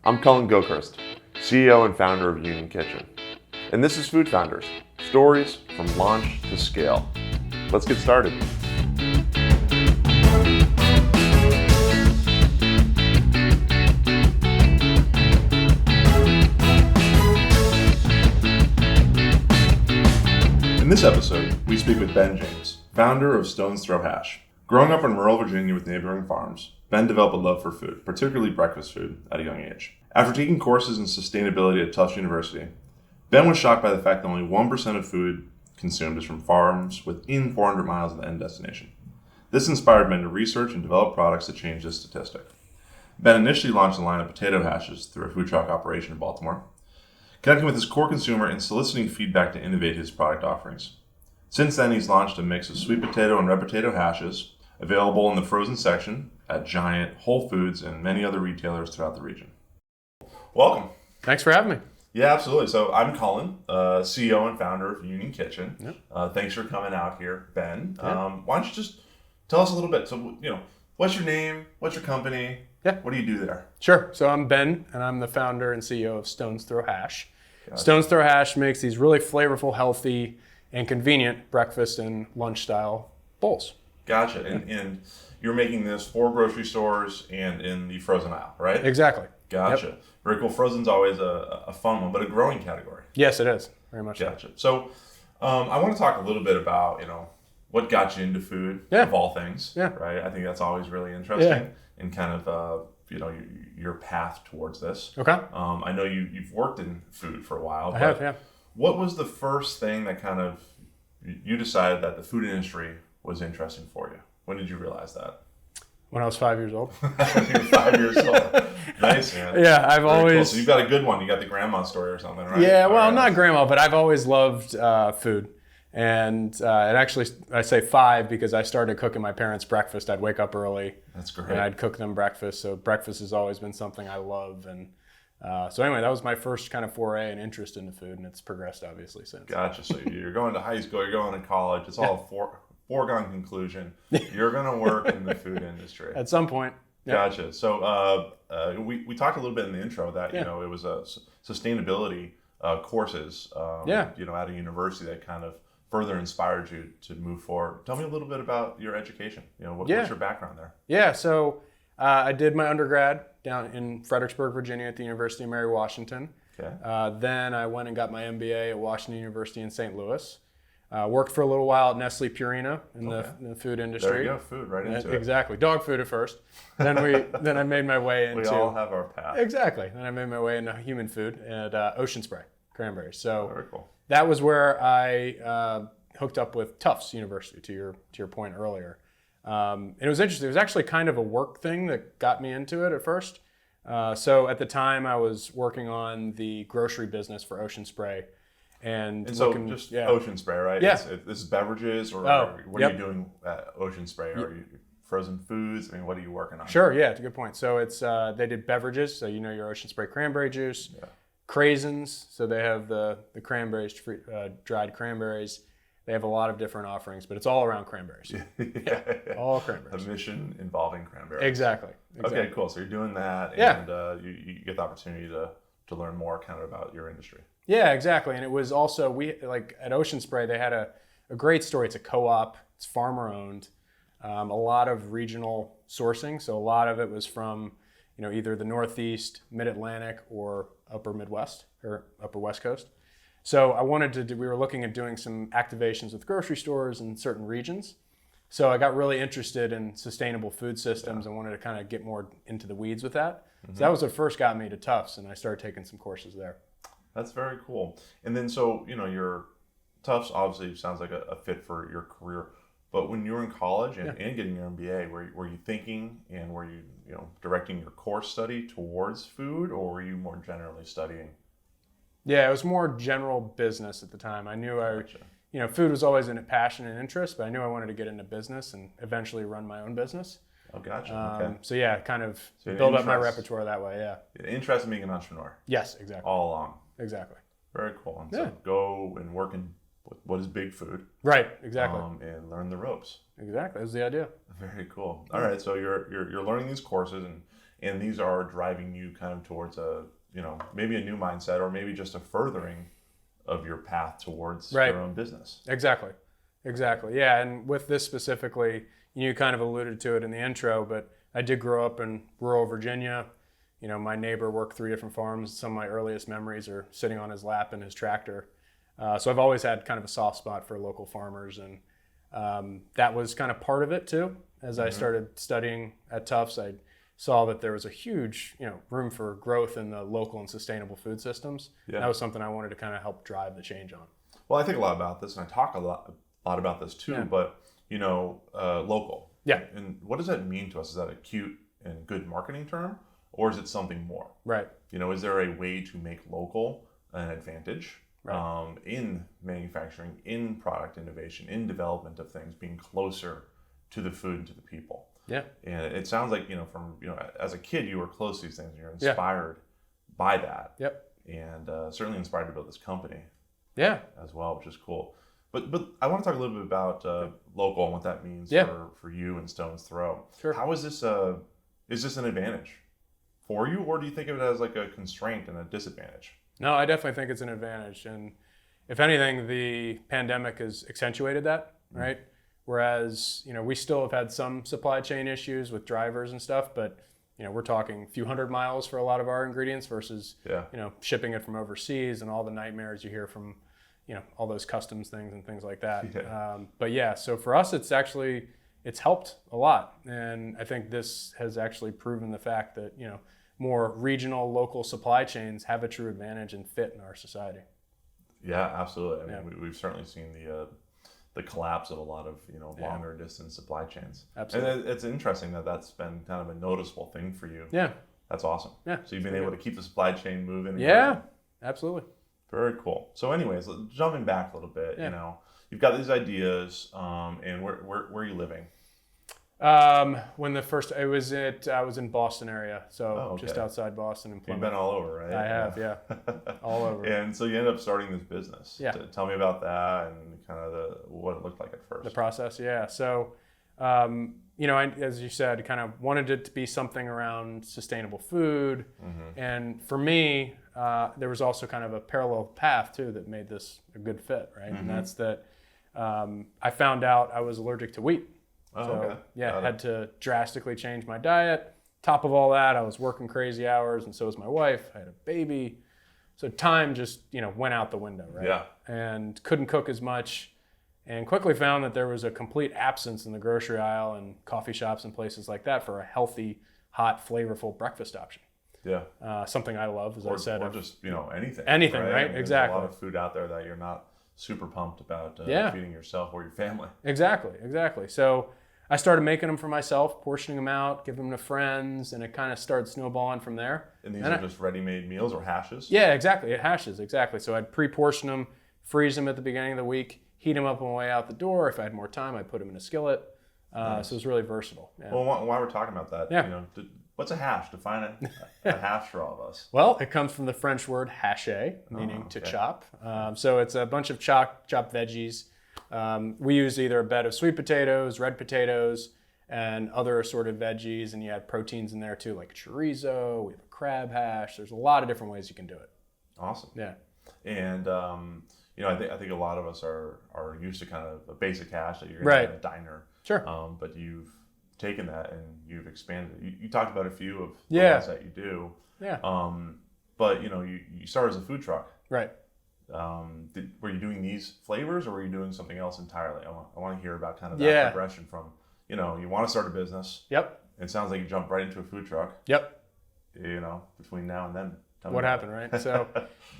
I'm Cullen Gilchrist, CEO and founder of Union Kitchen. And this is Food Founders, stories from launch to scale. Let's get started. In this episode, we speak with Ben James, founder of Stone's Throw Hash. Growing up in rural Virginia with neighboring farms, Ben developed a love for food, particularly breakfast food, at a young age. After taking courses in sustainability at Tufts University, Ben was shocked by the fact that only 1% of food consumed is from farms within 400 miles of the end destination. This inspired Ben to research and develop products that change this statistic. Ben initially launched a line of potato hashes through a food truck operation in Baltimore, connecting with his core consumer and soliciting feedback to innovate his product offerings. Since then, he's launched a mix of sweet potato and red potato hashes, available in the frozen section at Giant, Whole Foods, and many other retailers throughout the region. Welcome. Thanks for having me. Yeah, absolutely. So I'm Cullen, CEO and founder of Union Kitchen. Yep. Thanks for coming out here, Ben. Yeah. Why don't you just tell us a little bit? So, what's your name? What's your company? Yeah. What do you do there? Sure. So I'm Ben, and I'm the founder and CEO of Stone's Throw Hash. Gotcha. Stone's Throw Hash makes these really flavorful, healthy, and convenient breakfast and lunch style bowls. Gotcha. And you're making this for grocery stores and in the frozen aisle, right? Exactly. Gotcha. Yep. Very cool. Frozen's always a fun one, but a growing category. Yes, it is. Very much Gotcha. So I want to talk a little bit about, what got you into food, Yeah. of all things, Yeah. right? I think that's always really interesting Yeah. and kind of, your path towards this. Okay. I know you've worked in food for a while. I have, yeah. What was the first thing that kind of, you decided that the food industry was interesting for you? When did you realize that? When I was 5 years old. You're 5 years old. Nice, man. Yeah, I've Very always... cool. So you've got a good one. You got the grandma story or something, right? Yeah, well, All right. not grandma, but I've always loved food. And it actually, I say 5 because I started cooking my parents' breakfast. I'd wake up early. That's great. And I'd cook them breakfast. So breakfast has always been something I love. And so anyway, that was my first kind of foray and interest into food. And it's progressed, obviously, since. Gotcha. So you're going to high school, you're going to college. It's all foregone conclusion. You're going to work in the food industry. At some point. Yeah. Gotcha. So we talked a little bit in the intro that, Yeah. it was a sustainability courses, Yeah. at a university that kind of further inspired you to move forward. Tell me a little bit about your education. What's your background there? Yeah. So I did my undergrad down in Fredericksburg, Virginia at the University of Mary Washington. Okay. Then I went and got my MBA at Washington University in St. Louis. Worked for a little while at Nestle Purina in the food industry. There you go, food right into it. Exactly, dog food at first. Then I made my way into. We all have our path. Exactly. Then I made my way into human food at Ocean Spray cranberries. So Very cool. that was where I hooked up with Tufts University. To your point earlier, and it was interesting. It was actually kind of a work thing that got me into it at first. So at the time, I was working on the grocery business for Ocean Spray. And so looking, just yeah. Ocean Spray, right? Yeah. This is beverages, or what yep. are you doing at Ocean Spray? Are you frozen foods? I mean, what are you working on? Sure, yeah, it's a good point. So it's they did beverages, so your Ocean Spray cranberry juice, craisins, so they have the cranberries, dried cranberries. They have a lot of different offerings, but it's all around cranberries. Yeah. All cranberries. A mission involving cranberries. Exactly. Okay, cool. So you're doing that, Yeah. and you get the opportunity to learn more kind of about your industry. Yeah, exactly. And it was also, at Ocean Spray, they had a great story. It's a co-op, it's farmer owned, a lot of regional sourcing. So a lot of it was from, either the Northeast, Mid-Atlantic, or Upper Midwest or Upper West Coast. So we were looking at doing some activations with grocery stores in certain regions. So I got really interested in sustainable food systems and wanted to kind of get more into the weeds with that. Mm-hmm. So that was what first got me to Tufts, and I started taking some courses there. That's very cool. And then, so, your Tufts obviously sounds like a fit for your career. But when you were in college and getting your MBA, were you thinking and were you, directing your course study towards food, or were you more generally studying? Yeah, it was more general business at the time. I knew food was always a passion and interest, but I knew I wanted to get into business and eventually run my own business. Oh, gotcha. Okay. So yeah, kind of build up my repertoire that way. Yeah. Interest in being an entrepreneur. Yes, exactly. All along. Exactly. Very cool. And so go and work in what is big food. Right. Exactly. And learn the ropes. Exactly. That was the idea. Very cool. All right. So you're learning these courses, and and these are driving you kind of towards maybe a new mindset, or maybe just a furthering of your path towards your own business. Exactly. Yeah, and with this specifically, you kind of alluded to it in the intro, but I did grow up in rural Virginia. My neighbor worked 3 different farms. Some of my earliest memories are sitting on his lap in his tractor. So I've always had kind of a soft spot for local farmers, and that was kind of part of it too. As I started studying at Tufts, I saw that there was a huge, room for growth in the local and sustainable food systems. Yeah. That was something I wanted to kind of help drive the change on. Well, I think a lot about this, and I talk a lot about this too. Yeah. But local. Yeah. And what does that mean to us? Is that a cute and good marketing term, or is it something more? Right. Is there a way to make local an advantage? Right. In manufacturing, in product innovation, in development of things, being closer to the food and to the people. Yeah. And it sounds like, from, as a kid, you were close to these things and you're inspired by that. Yep. And certainly inspired to build this company. Yeah. As well, which is cool. But I want to talk a little bit about local and what that means for you and Stone's Throw. Sure. How is this an advantage for you, or do you think of it as like a constraint and a disadvantage? No, I definitely think it's an advantage. And if anything, the pandemic has accentuated that, right? Whereas, we still have had some supply chain issues with drivers and stuff, but, we're talking a few hundred miles for a lot of our ingredients versus, shipping it from overseas and all the nightmares you hear from, all those customs things and things like that. Yeah. So for us, it's helped a lot. And I think this has actually proven the fact that, more regional, local supply chains have a true advantage and fit in our society. Yeah, absolutely. I mean, we've certainly seen the collapse of a lot of longer distance supply chains. Absolutely. And it's interesting that that's been kind of a noticeable thing for you. Yeah. That's awesome. Yeah. So you've been able to keep the supply chain moving. Yeah, absolutely. Very cool. So anyways, jumping back a little bit, you've got these ideas, and where are you living? When I was in Boston area, so just outside Boston in Plymouth. You've been all over, right? I have, yeah. All over. And so you ended up starting this business. Yeah. Tell me about that and kind of what it looked like at first. The process, yeah. So, as you said, kind of wanted it to be something around sustainable food. Mm-hmm. And for me, there was also kind of a parallel path too that made this a good fit, right? Mm-hmm. And that's that I found out I was allergic to wheat. Oh, so, okay. Yeah, had to drastically change my diet. Top of all that, I was working crazy hours, and so was my wife. I had a baby. So time just, went out the window, right? Yeah. And couldn't cook as much, and quickly found that there was a complete absence in the grocery aisle and coffee shops and places like that for a healthy, hot, flavorful breakfast option. Yeah. Something I love, as I said. Or just, anything. Anything, right? I mean, exactly. There's a lot of food out there that you're not super pumped about feeding yourself or your family. Exactly. So I started making them for myself, portioning them out, giving them to friends, and it kind of started snowballing from there. And these are just ready-made meals or hashes? Yeah, exactly. Hashes, exactly. So I'd pre-portion them, freeze them at the beginning of the week, heat them up on the way out the door. If I had more time, I'd put them in a skillet. Nice. So it was really versatile. Yeah. Well, while we're talking about that, what's a hash? Define a hash for all of us. Well, it comes from the French word hacher, meaning to chop. So it's a bunch of chopped veggies. We use either a bed of sweet potatoes, red potatoes, and other assorted veggies, and you add proteins in there too, like chorizo. We have a crab hash. There's a lot of different ways you can do it. Awesome. Yeah. And I think a lot of us are used to kind of a basic hash that you're going to get in a diner. Sure. But you've taken that and you've expanded it. You talked about a few of the ones that you do. Yeah. But you started as a food truck. Right. Were you doing these flavors, or were you doing something else entirely? I want to hear about kind of that progression from, you want to start a business. Yep. It sounds like you jumped right into a food truck. Yep. Between now and then. What happened, right? So,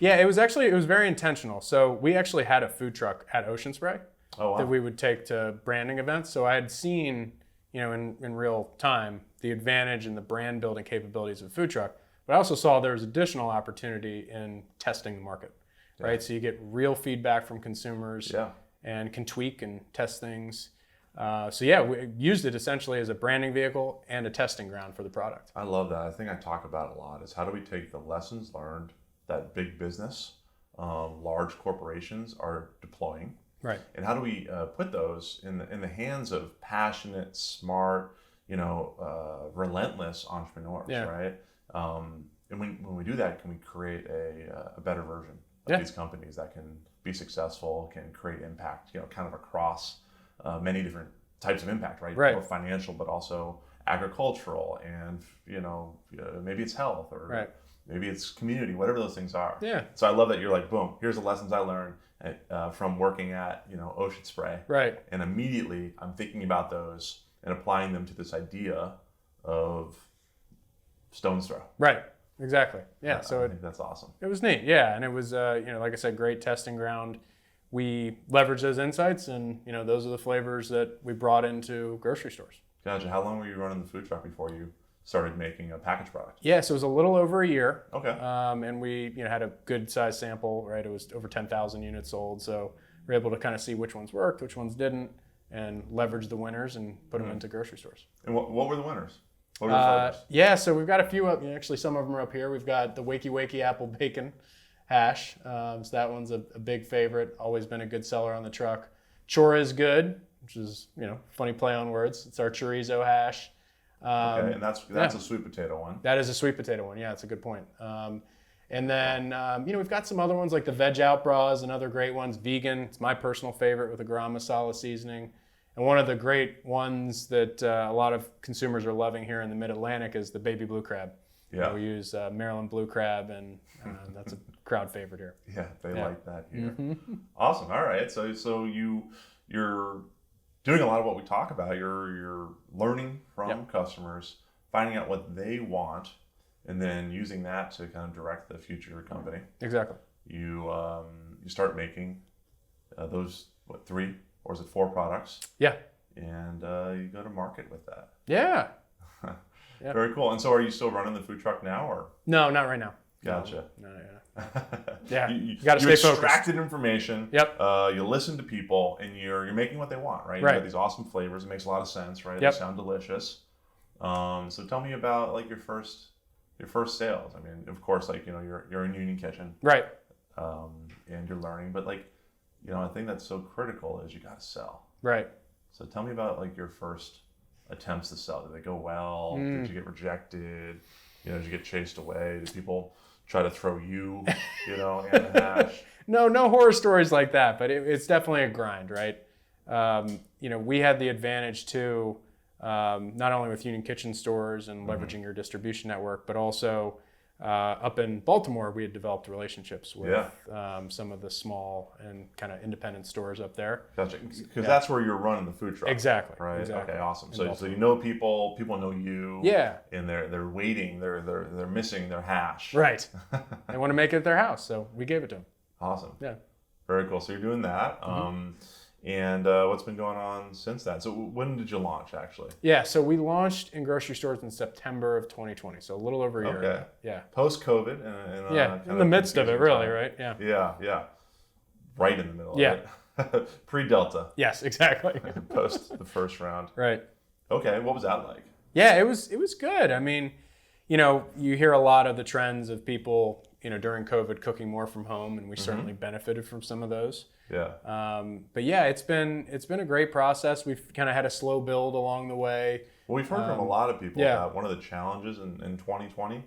it was very intentional. So we actually had a food truck at Ocean Spray that we would take to branding events. So I had seen, in real time, the advantage and the brand building capabilities of a food truck. But I also saw there was additional opportunity in testing the market. Right, so you get real feedback from consumers and can tweak and test things. We used it essentially as a branding vehicle and a testing ground for the product. I love that. I think I talk about it a lot, is how do we take the lessons learned that big business, large corporations are deploying, right? And how do we put those in the hands of passionate, smart, relentless entrepreneurs, Yeah. right? And when we do that, can we create a better version of these companies that can be successful, can create impact, kind of across many different types of impact, right? Right. Both financial, but also agricultural, and maybe it's health, or maybe it's community, whatever those things are. Yeah. So I love that you're like, boom, here's the lessons I learned from working at Ocean Spray. Right. And immediately I'm thinking about those and applying them to this idea of stone's throw. Right. Exactly. Yeah. So I think that's awesome. It was neat. Yeah. And it was, like I said, great testing ground. We leveraged those insights, and, those are the flavors that we brought into grocery stores. Gotcha. How long were you running the food truck before you started making a packaged product? Yeah. So it was a little over a year. Okay. And we, had a good size sample, right? It was over 10,000 units sold. So we were able to kind of see which ones worked, which ones didn't, and leverage the winners and put them into grocery stores. And what were the winners? What were the flavors? Yeah, so we've got a few up. Actually, some of them are up here. We've got the Wakey Wakey Apple Bacon Hash. So that one's a big favorite. Always been a good seller on the truck. Chora is good, which is funny play on words. It's our chorizo hash. Okay, and that's a sweet potato one. That is a sweet potato one. Yeah, that's a good point. And then we've got some other ones like the Veg Out Bra is another great ones. Vegan. It's my personal favorite with a garam masala seasoning. And one of the great ones that a lot of consumers are loving here in the Mid-Atlantic is the baby blue crab. Yeah. We use Maryland blue crab, and that's a crowd favorite here. Yeah, they like that here. Mm-hmm. Awesome. All right. So you're doing a lot of what we talk about. You're learning from customers, finding out what they want, and then using that to kind of direct the future of your company. Exactly. You start making those 3 or is it 4 products? Yeah. And you go to market with that. Yeah. Yeah. Very cool. And so are you still running the food truck now, or? No, not right now. Gotcha. No. Yeah. You got to stay focused. You extracted information. Yep. You listen to people, and you're making what they want, right? You got these awesome flavors. It makes a lot of sense, right? Yep. They sound delicious. So tell me about like your first sales. I mean, of course, you're in Union Kitchen, right? And you're learning, but I think that's so critical is you got to sell. Right. So tell me about your first attempts to sell. Did they go well? Did you get rejected? Did you get chased away? Did people try to throw you, in the hash? No horror stories like that, but it's definitely a grind, right? We had the advantage too, not only with Union Kitchen stores and leveraging your distribution network, but also up in Baltimore, we had developed relationships with some of the small and kind of independent stores up there. Gotcha. Because that's where you're running the food truck. Exactly. Right. Exactly. Okay. Awesome. So you know people know you. Yeah. And they're waiting. They're missing their hash. Right. They want to make it at their house, so we gave it to them. Awesome. Yeah. Very cool. So you're doing that. And what's been going on since that? So when did you launch, actually? Yeah, so we launched in grocery stores in September of 2020, so a little over a year ago. Yeah. Post-COVID. In the midst of it, really, right? Yeah. Yeah. Right in the middle of it. Pre-Delta. Yes, exactly. Post the first round. Right. Okay, what was that like? Yeah, it was good. I mean, you hear a lot of the trends of people, during COVID cooking more from home, and we certainly benefited from some of those. Yeah. But yeah, it's been a great process. We've kind of had a slow build along the way. Well, we've heard from a lot of people that one of the challenges in 2020,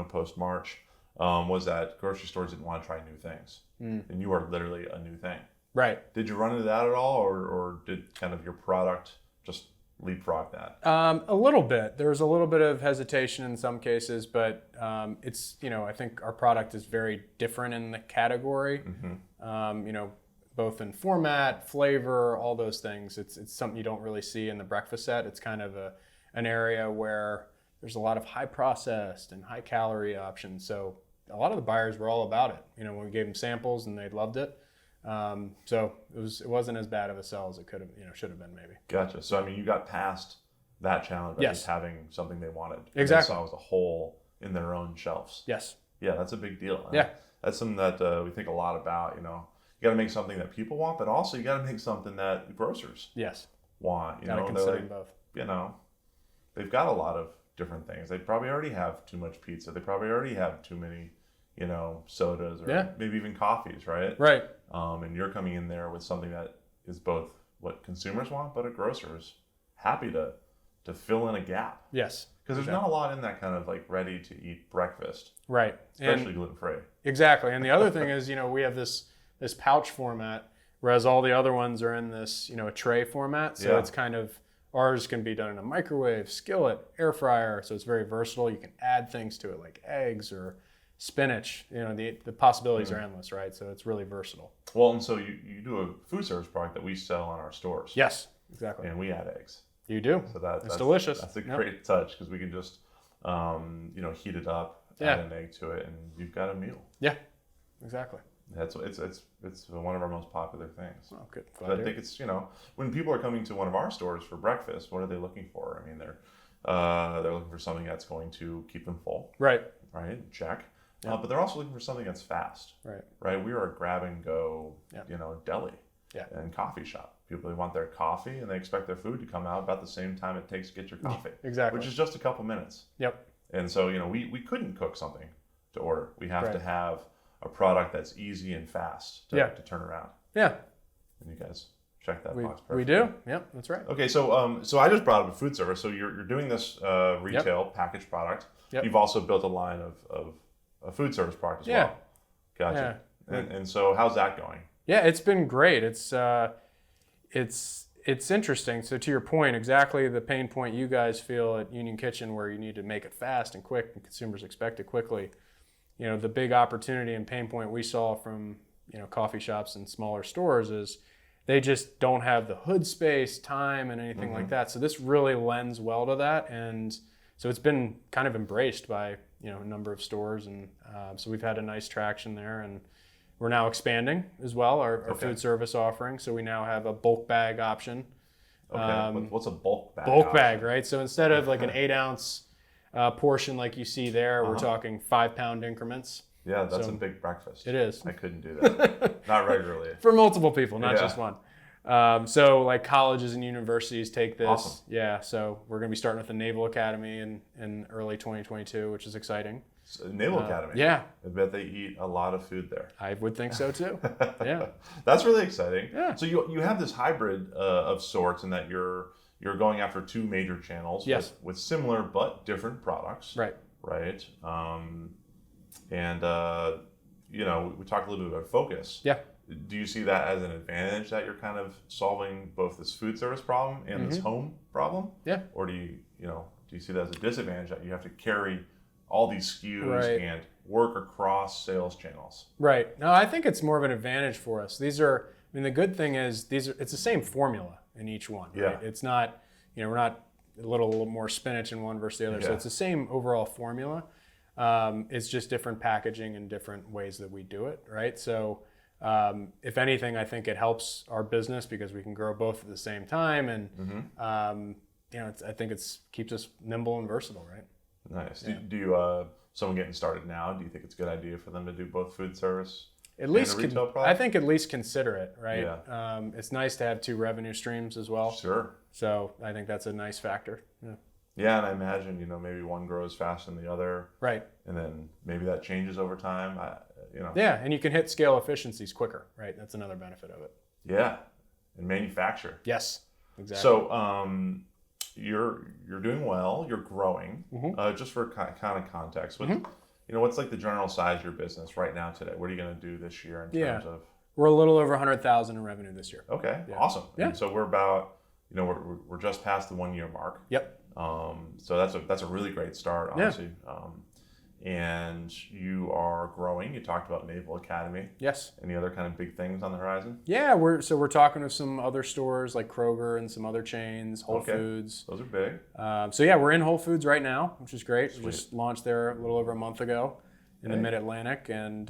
post-March, was that grocery stores didn't want to try new things. And you are literally a new thing. Right. Did you run into that at all, or did kind of your product just leapfrog that? A little bit. There was a little bit of hesitation in some cases, but it's, I think our product is very different in the category. Both in format, flavor, all those things. It's something you don't really see in the breakfast set. It's kind of an area where there's a lot of high processed and high calorie options. So a lot of the buyers were all about it. When we gave them samples and they loved it. So it wasn't as bad of a sell as it could have, should have been maybe. Gotcha. So you got past that challenge of just having something they wanted. Exactly. They saw as a hole in their own shelves. Yes. Yeah, that's a big deal. Yeah. That's something that we think a lot about. You got to make something that people want, but also you got to make something that grocers want. Got to consider both. They've got a lot of different things. They probably already have too much pizza. They probably already have too many, sodas or maybe even coffees, right? Right. And you're coming in there with something that is both what consumers want, but a grocer's happy to to fill in a gap. Yes. Because there's not a lot in that kind of like ready to eat breakfast. Right. Especially gluten-free. Exactly. And the other thing is, we have this pouch format, whereas all the other ones are in this, a tray format. So it's kind of, ours can be done in a microwave, skillet, air fryer. So it's very versatile. You can add things to it like eggs or spinach. The possibilities are endless, right? So it's really versatile. Well, and so you do a food service product that we sell in our stores. Yes, exactly. And we add eggs. You do. So that's delicious. That's a great touch because we can just, heat it up, add an egg to it, and you've got a meal. Yeah, exactly. It's one of our most popular things. Oh, good. I think it's when people are coming to one of our stores for breakfast, what are they looking for? I mean, they're looking for something that's going to keep them full. Right. Right. Check. Yeah. But they're also looking for something that's fast. Right. Right. We are a grab and go, deli. Yeah. And coffee shop. People, they want their coffee and they expect their food to come out about the same time it takes to get your coffee. Exactly. Which is just a couple minutes. Yep. And so, we couldn't cook something to order. We have to have a product that's easy and fast to turn around. Yeah. And you guys check that box perfectly. We do. Yep, that's right. Okay, so so I just brought up a food service. So you're doing this retail packaged product. Yep. You've also built a line of a food service product as well. Gotcha. Yeah. And so how's that going? Yeah, it's been great. It's interesting. So to your point, exactly the pain point you guys feel at Union Kitchen, where you need to make it fast and quick, and consumers expect it quickly. The big opportunity and pain point we saw from coffee shops and smaller stores is they just don't have the hood space, time, and anything like that. So this really lends well to that, and so it's been kind of embraced by a number of stores, and so we've had a nice traction there, and we're now expanding as well our food service offering. So we now have a bulk bag option. Okay, what's a bulk bag? Bulk bag, right? So instead of like an 8-ounce portion like you see there, we're talking 5-pound increments. Yeah, that's a big breakfast. It is. I couldn't do that. Not regularly. For multiple people, not just one. So like colleges and universities take this. Awesome. Yeah, so we're going to be starting with the Naval Academy in early 2022, which is exciting. Naval Academy. Yeah. I bet they eat a lot of food there. I would think so too. Yeah. That's really exciting. Yeah. So you have this hybrid of sorts in that you're going after two major channels with similar but different products. Right. Right. And we talked a little bit about focus. Yeah. Do you see that as an advantage that you're kind of solving both this food service problem and this home problem? Yeah. Or do you see that as a disadvantage that you have to carry all these SKUs and work across sales channels? Right. No, I think it's more of an advantage for us. The good thing is it's the same formula in each one. Right? Yeah. It's not, we're not a little more spinach in one versus the other. Yeah. So it's the same overall formula. It's just different packaging and different ways that we do it. Right. So if anything, I think it helps our business because we can grow both at the same time. And, I think keeps us nimble and versatile. Right. Nice. Yeah. Do you, someone getting started now, do you think it's a good idea for them to do both food service and retail product? I think at least consider it, right? Yeah. It's nice to have two revenue streams as well. Sure. So I think that's a nice factor. Yeah. Yeah, and I imagine, maybe one grows faster than the other. Right. And then maybe that changes over time, Yeah, and you can hit scale efficiencies quicker, right? That's another benefit of it. Yeah, and manufacture. Yes, exactly. So, you're doing well. You're growing. Just for kind of context, what's like the general size of your business right now today? What are you going to do this year in terms of? We're a little over 100,000 in revenue this year. Okay, yeah. Awesome. Yeah. And so we're about, we're just past the 1 year mark. Yep. So that's a really great start, honestly. Yeah. And you are growing. You talked about Naval Academy. Yes. Any other kind of big things on the horizon? Yeah, we're talking with some other stores like Kroger and some other chains, Whole Foods. Those are big. We're in Whole Foods right now, which is great. Sweet. We just launched there a little over a month ago in the Mid-Atlantic, and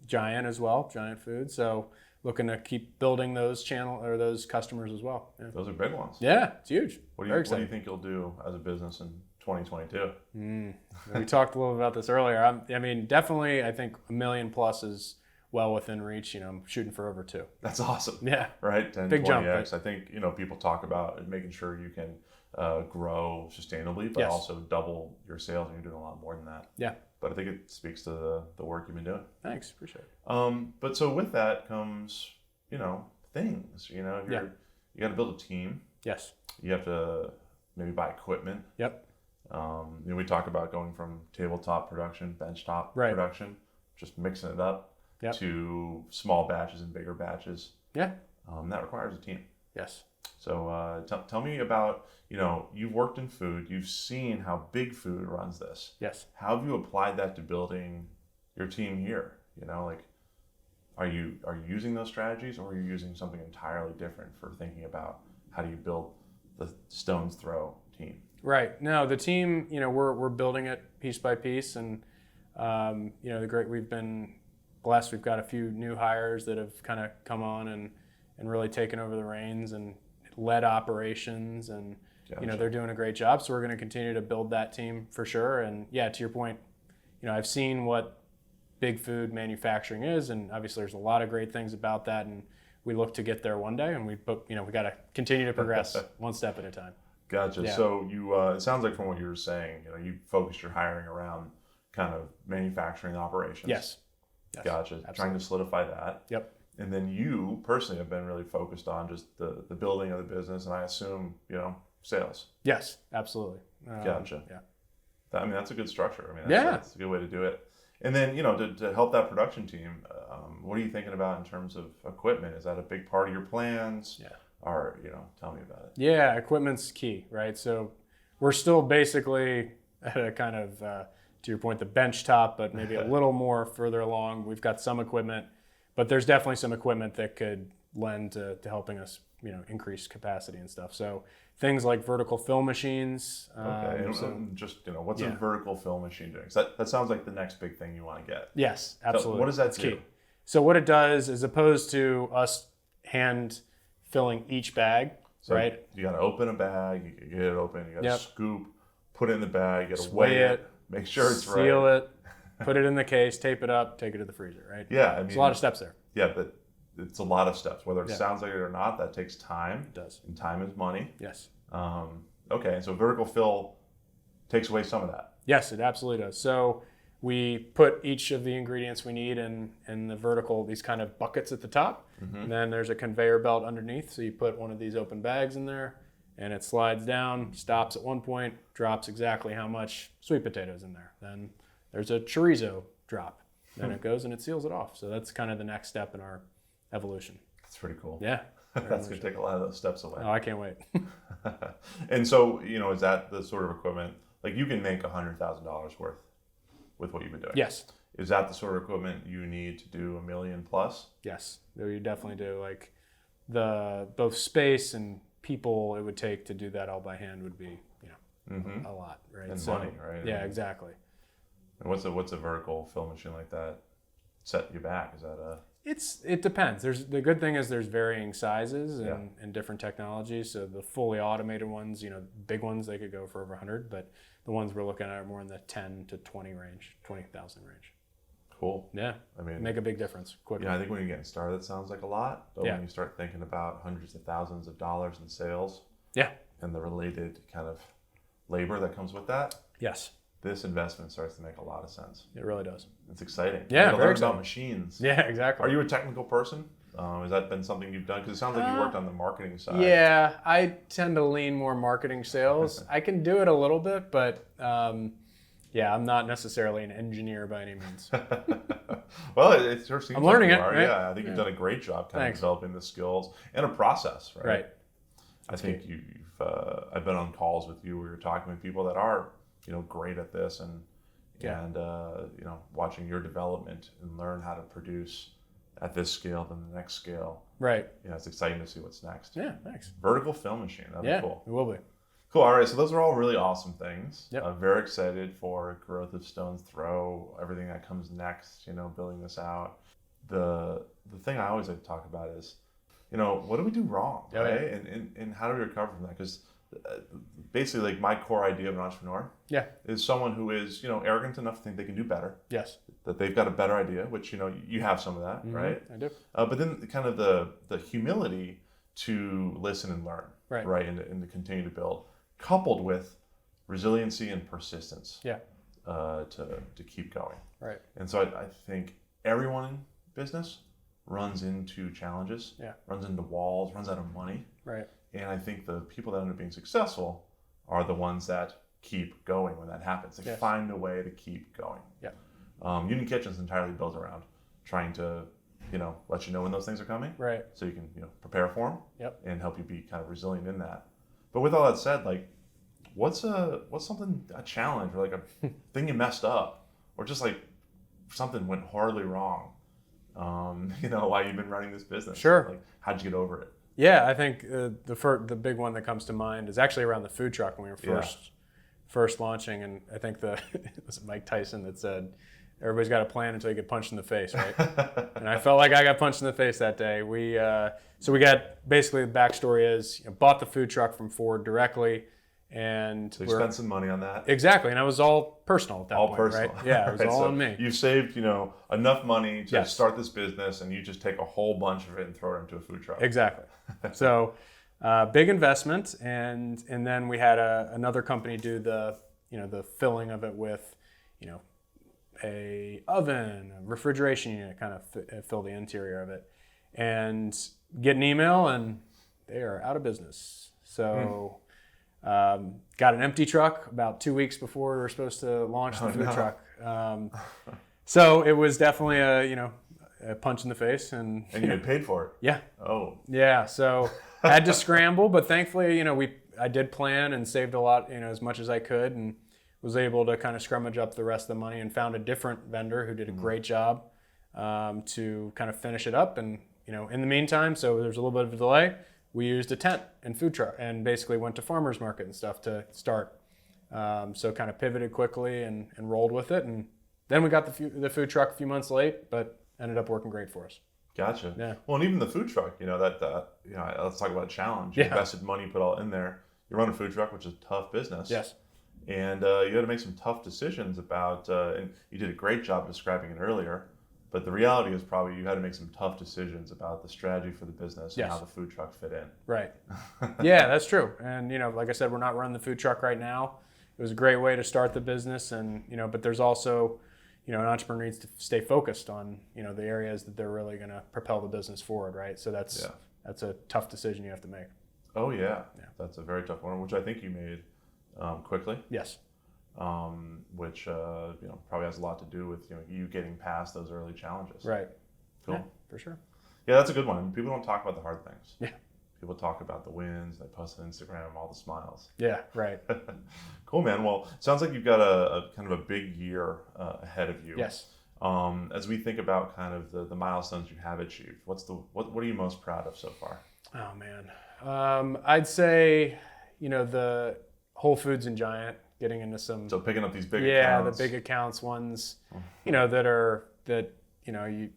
Giant as well, Giant Food. So looking to keep building those those customers as well. Yeah. Those are big ones. Yeah, it's huge. What do you think you'll do as a business in 2022? We talked a little about this earlier. Definitely, I think $1 million plus is well within reach. I'm shooting for over 2. That's awesome. Yeah. Right? 10, big 20x. jump. Right? I think, people talk about making sure you can grow sustainably, but yes. also double your sales, and you're doing a lot more than that. Yeah. But I think it speaks to the work you've been doing. Thanks. Appreciate it. But so with that comes, things. You got to build a team. Yes. You have to maybe buy equipment. Yep. We talk about going from tabletop production, benchtop production, just mixing it up to small batches and bigger batches. Yeah. That requires a team. Yes. So tell me about, you've worked in food, you've seen how big food runs this. Yes. How have you applied that to building your team here? Are you using those strategies, or are you using something entirely different for thinking about how do you build the Stone's Throw team? Right. No, the team, we're building it piece by piece, and we've been blessed. We've got a few new hires that have kind of come on and really taken over the reins and led operations, and Gotcha. They're doing a great job. So we're going to continue to build that team for sure. And yeah, to your point, I've seen what big food manufacturing is, and obviously there's a lot of great things about that, and we look to get there one day, and we got to continue to progress one step at a time. Gotcha. Yeah. So you, it sounds like from what you were saying, you focused your hiring around kind of manufacturing operations. Yes. Gotcha. Absolutely. Trying to solidify that. Yep. And then you personally have been really focused on just the building of the business, and I assume, sales. Yes, absolutely. Gotcha. Yeah. That's a good structure. Yeah. That's a good way to do it. And then, to help that production team, what are you thinking about in terms of equipment? Is that a big part of your plans? Yeah. Or, tell me about it. Yeah, equipment's key, right? So we're still basically at a kind of, to your point, the bench top, but maybe a little more further along. We've got some equipment, but there's definitely some equipment that could lend to helping us, increase capacity and stuff. So things like vertical fill machines. Okay, and what's a vertical fill machine doing? So that sounds like the next big thing you want to get. Yes, absolutely. So what does that it's do? Key. So what it does, as opposed to us hand filling each bag, So right? You got to open a bag, you get it open, you got to scoop, put it in the bag, you got to Weigh weigh it, make sure it's right. Seal it, put it in the case, tape it up, take it to the freezer, right? Yeah, there's a lot of steps there. Yeah, but it's a lot of steps. Whether it sounds like it or not, that takes time. It does. And time is money. Yes. Okay, so vertical fill takes away some of that. Yes, it absolutely does. So we put each of the ingredients we need in the vertical, these kind of buckets at the top. Mm-hmm. And then there's a conveyor belt underneath. So you put one of these open bags in there, and it slides down, stops at one point, drops exactly how much sweet potatoes in there. Then there's a chorizo drop. Then it goes and it seals it off. So that's kind of the next step in our evolution. That's pretty cool. Yeah. That's going to take a lot of those steps away. Oh, I can't wait. And so, is that the sort of equipment, like you can make $100,000 worth with what you've been doing? Yes. Is that the sort of equipment you need to do $1 million plus? Yes, you definitely do. Like both space and people it would take to do that all by hand would be, a lot, right? And money, right? Yeah, exactly. And what's a vertical fill machine like that set you back? Is that a... It depends. The good thing is there's varying sizes and different technologies. So the fully automated ones, big ones, they could go for over 100, but the ones we're looking at are more in the 10 to 20 range, 20,000 range. Cool. Yeah. Make a big difference quickly. Yeah, I think when you're getting started, it sounds like a lot, but when you start thinking about hundreds of thousands of dollars in sales, and the related kind of labor that comes with that, yes, this investment starts to make a lot of sense. It really does. It's exciting. Yeah, very learn exciting. about machines. Yeah, exactly. Are you a technical person? Has that been something you've done? Because it sounds like you worked on the marketing side. Yeah, I tend to lean more marketing sales. I can do it a little bit, but I'm not necessarily an engineer by any means. Well, it sure seems I'm learning like you it, are. right? Yeah, I think you've done a great job kind Thanks. of developing the skills and a process, right? Right. I think you've. I've been on calls with you where you're talking with people that are, great at this, and watching your development and learn how to produce at this scale, then the next scale. Right. It's exciting to see what's next. Yeah. Thanks. Vertical fill machine. That'd be cool. It will be. Cool. All right. So those are all really awesome things. Yep. I'm very excited for growth of Stone's Throw, everything that comes next, building this out. The thing I always like to talk about is, what do we do wrong, right? And how do we recover from that? Because basically, like my core idea of an entrepreneur is someone who is, arrogant enough to think they can do better. Yes. That they've got a better idea, which, you have some of that, right? I do. But then kind of the humility to listen and learn, right? And to continue to build, coupled with resiliency and persistence, to keep going. Right. And so I think everyone in business runs into challenges, runs into walls, runs out of money. Right. And I think the people that end up being successful are the ones that keep going when that happens. They find a way to keep going. Yeah. Union Kitchen's entirely built around trying to, let you know when those things are coming. Right. So you can, prepare for them. Yep. And help you be kind of resilient in that. But with all that said, like, what's a challenge or like a thing you messed up, or just like something went horribly wrong, while you've been running this business? Sure. Like, how'd you get over it? Yeah, I think the big one that comes to mind is actually around the food truck when we were first launching, and I think it was Mike Tyson that said, everybody's got a plan until you get punched in the face, right? And I felt like I got punched in the face that day. So we got, basically the backstory is, bought the food truck from Ford directly, and so you spent some money on that. Exactly, and it was all personal at that point, personal. Right? Yeah, it was right, all so on me. You've saved, enough money to start this business, and you just take a whole bunch of it and throw it into a food truck. Exactly. So big investment, and then we had another company do the filling of it with, a oven, a refrigeration unit, kind of fill the interior of it, and get an email, and they are out of business. So got an empty truck about 2 weeks before we were supposed to launch the food truck. So it was definitely a punch in the face, and you had paid for it. Yeah. Oh. Yeah. So I had to scramble, but thankfully, I did plan and saved a lot, as much as I could, and was able to kind of scrummage up the rest of the money and found a different vendor who did a great job to kind of finish it up. And in the meantime, so there's a little bit of a delay. We used a tent and food truck, and basically went to farmers market and stuff to start. So kind of pivoted quickly and rolled with it, and then we got the food truck a few months late, but ended up working great for us. Gotcha. Yeah. Well, and even the food truck, let's talk about a challenge. You invested money, put all in there. You run a food truck, which is a tough business. Yes. And you had to make some tough decisions about, and you did a great job describing it earlier, but the reality is probably you had to make some tough decisions about the strategy for the business and how the food truck fit in. Right. Yeah, that's true. And, like I said, we're not running the food truck right now. It was a great way to start the business, and, but there's also, an entrepreneur needs to stay focused on, the areas that they're really going to propel the business forward, right? So that's a tough decision you have to make. Oh, yeah. That's a very tough one, which I think you made quickly. Yes. Which probably has a lot to do with you getting past those early challenges. Right. Cool. Yeah, for sure. Yeah, that's a good one. I mean, people don't talk about the hard things. Yeah. People talk about the wins. They post on Instagram all the smiles. Yeah. Right. Cool, man. Well, it sounds like you've got a kind of a big year ahead of you. Yes. As we think about kind of the milestones you have achieved, what are you most proud of so far? Oh man, I'd say the Whole Foods and Giant, getting into some. So picking up these big accounts. The big accounts ones, that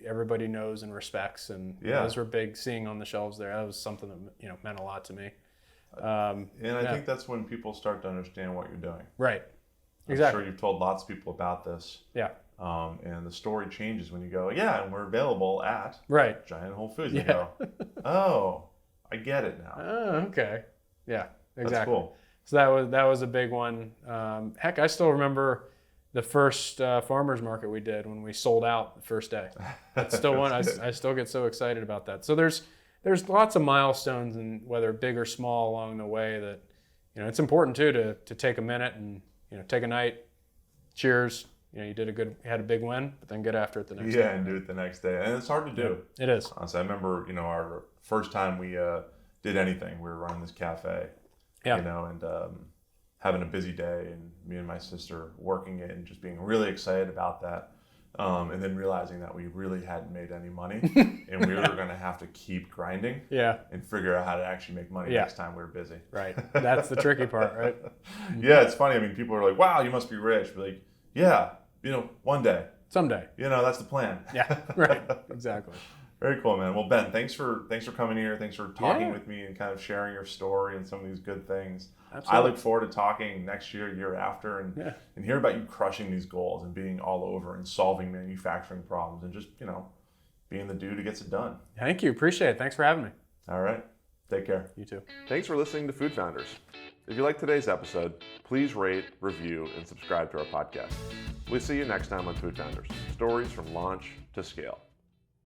everybody knows and respects, and those were big. Seeing on the shelves there, that was something that meant a lot to me. And I think that's when people start to understand what you're doing. Right. I'm sure you've told lots of people about this. Yeah. And the story changes when you go, and we're available at Giant Whole Foods. Yeah. You go, oh, I get it now. Oh, okay. Yeah, exactly. That's cool. So that was a big one. Heck, I still remember the first farmers market we did when we sold out the first day. That's still one. I still get so excited about that. So there's lots of milestones, and whether big or small along the way, that it's important too to take a minute and take a night. Cheers. You had a big win, but then get after it the next day. Yeah, and do it the next day. And it's hard to do. It is. Honestly, I remember, our first time we did anything, we were running this cafe, and having a busy day, and me and my sister working it and just being really excited about that. And then realizing that we really hadn't made any money and we were going to have to keep grinding and figure out how to actually make money next time we were busy. Right. That's the tricky part, right? Yeah, it's funny. I mean, people are like, wow, you must be rich. We're like, yeah, one day. Someday. That's the plan. Yeah, right. Exactly. Very cool, man. Well, Ben, thanks for coming here. Thanks for talking with me and kind of sharing your story and some of these good things. Absolutely. I look forward to talking next year after, and hear about you crushing these goals and being all over and solving manufacturing problems and just, being the dude who gets it done. Thank you. Appreciate it. Thanks for having me. All right. Take care. You too. Thanks for listening to Food Founders. If you liked today's episode, please rate, review, and subscribe to our podcast. We'll see you next time on Food Founders. Stories from launch to scale.